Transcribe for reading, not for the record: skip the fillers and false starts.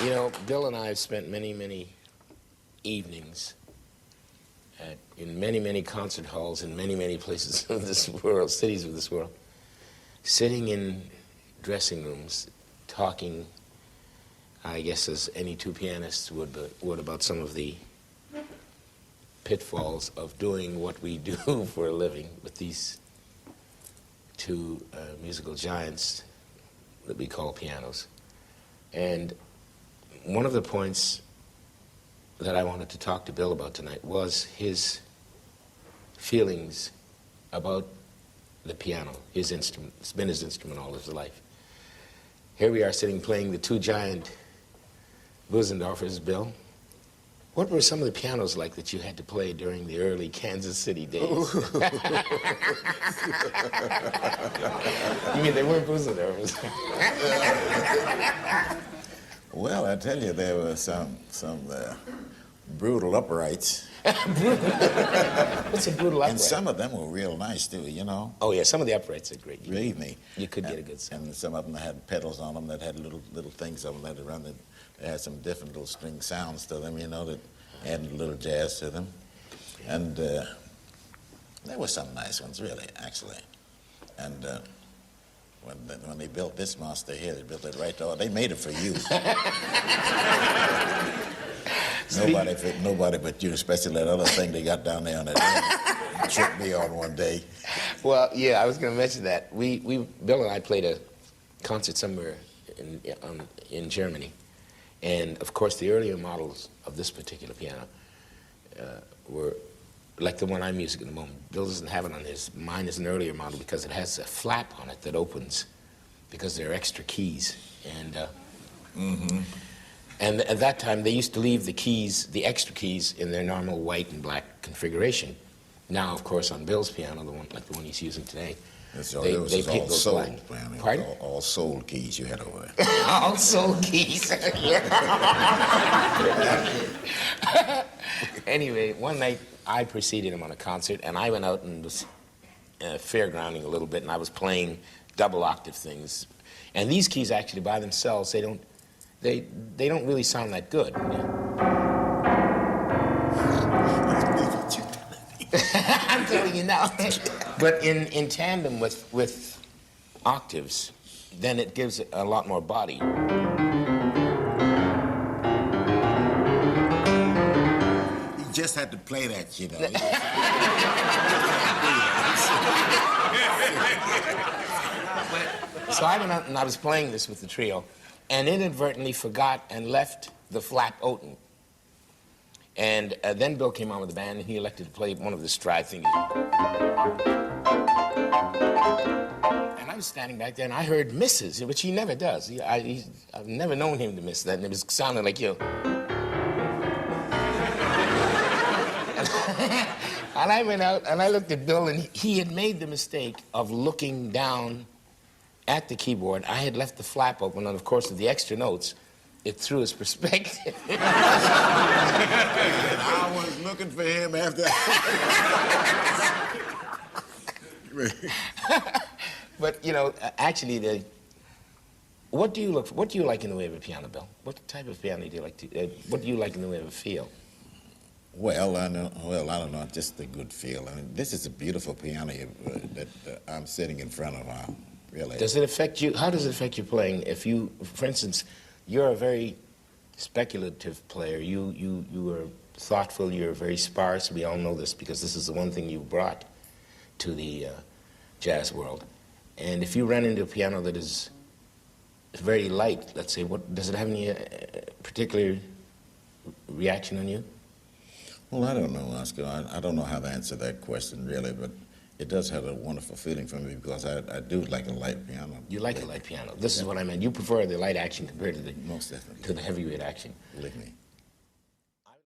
You know, Bill and I have spent many, many evenings in many, many concert halls in many, many places of this world, cities of this world, sitting in dressing rooms, talking, I guess as any two pianists would about some of the pitfalls of doing what we do for a living with these two musical giants that we call pianos. And one of the points that I wanted to talk to Bill about tonight was his feelings about the piano, his instrument. It's been his instrument all his life. Here we are sitting playing the two giant Busendorfers, Bill. What were some of the pianos like that you had to play during the early Kansas City days? You mean they weren't Busendorfers? Well, I tell you, there were some brutal uprights. What's a brutal upright? And some of them were real nice, too, you know? Oh, yeah, some of the uprights are great. Believe me. You could get a good sound. And some of them had pedals on them that had little things on them that run that had some different little string sounds to them, you know, that added a little jazz to them. And there were some nice ones, really, actually. And when they built this monster here, they built it right there. They made it for you. Nobody but you, especially that other thing they got down there on that tripped me on one day. Well, yeah, I was going to mention that. Bill and I played a concert somewhere in Germany. And, of course, the earlier models of this particular piano were like the one I'm using at the moment. Bill doesn't have it on his. Mine is an earlier model because it has a flap on it that opens because there are extra keys. And at that time, they used to leave the keys, the extra keys, in their normal white and black configuration. Now, of course, on Bill's piano, the one he's using today, they paint those black. Pardon? All soul keys you had over there. All soul keys. Anyway, one night I preceded him on a concert, and I went out and was fairgrounding a little bit, and I was playing double octave things. And these keys actually by themselves, they don't really sound that good. I'm telling you now. But in tandem with octaves, then it gives a lot more body. You just had to play that, you know. So I went out and I was playing this with the trio, and inadvertently forgot and left the flap open. And then Bill came on with the band, and he elected to play one of the stride things. And I was standing back there, and I heard misses, which he never does. I've never known him to miss that, and it was sounding like you. And I went out, and I looked at Bill, and he had made the mistake of looking down at the keyboard. I had left the flap open, and of course, with the extra notes, it threw his perspective. And I was looking for him after. But you know, actually, what do you like in the way of a piano, Bill? What type of piano do you like to? What do you like in the way of a feel? Well, I don't know, just a good feel. I mean, this is a beautiful piano that I'm sitting in front of now. Really. Does it affect you? How does it affect your playing? If you, for instance, you're a very speculative player. You are thoughtful. You're very sparse. We all know this because this is the one thing you brought to the jazz world. And if you ran into a piano that is very light, let's say, does it have any particular reaction on you? Well, I don't know, Oscar. I don't know how to answer that question, really, but it does have a wonderful feeling for me because I do like a light piano. You like a light piano. This is what I meant. You prefer the light action compared to the most definitely to the heavyweight action. Believe me.